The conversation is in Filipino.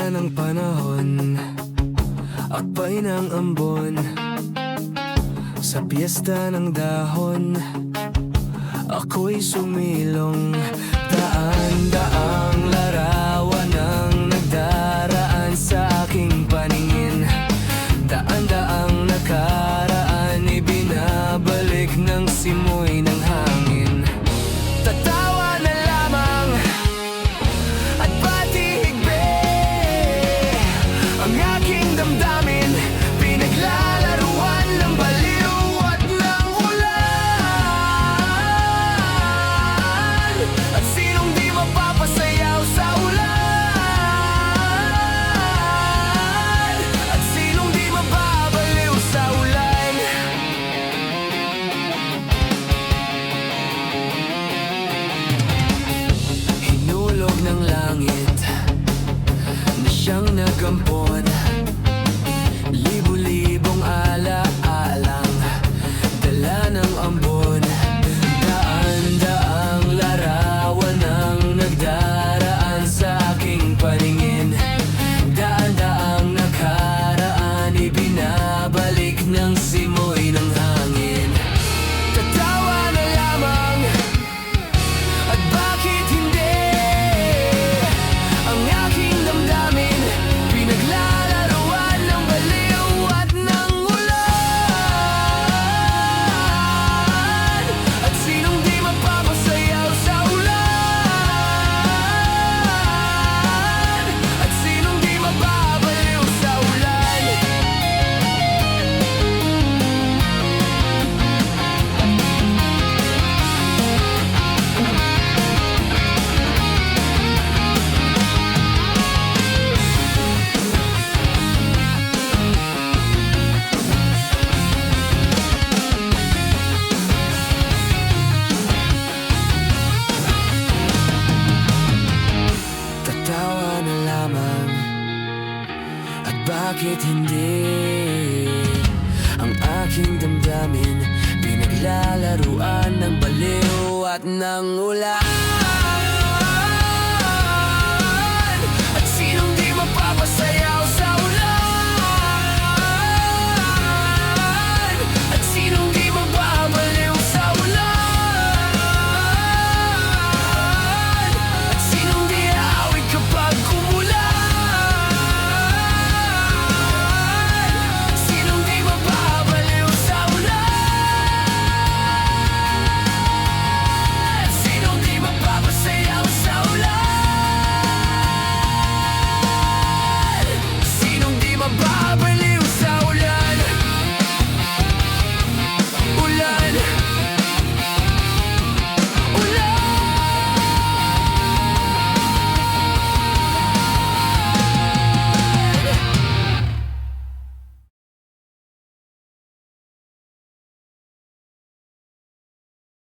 Pagdaan ng panahon, akbay ng ambon, sa piyesta ng dahon, ako'y sumilong. Daan-daang larawan ang nagdaraan sa aking paningin. Daan-daang nakaraan, ibinabalik ng simoy ng hangin. Tatawa na lamang at pati higbe ang aking damdamin, pinaglalaruan ng baliw at ng ulan. At sinong di mapapasayaw sa ulan? At sinong di mababaliw sa ulan? Hinulog ng langit na siyang nagampon, libo-libong ala-alang dala ng ambon. Daan-daang larawan ang nagdaraan sa aking paningin. Daan-daang nakaraan, ibinabalik ng simoy ng hangin. Tatawa na lamang at bakit hindi ang aking damdamin, pinaglalaruan ng baliw at ng ulan. At sinong di mapapasayaw sa ulan? At sinong di mababaliw sa ulan? Tatawa na lamang at bakit hindi ang aking damdamin, pinaglalaruan ng baliw at ng ulan.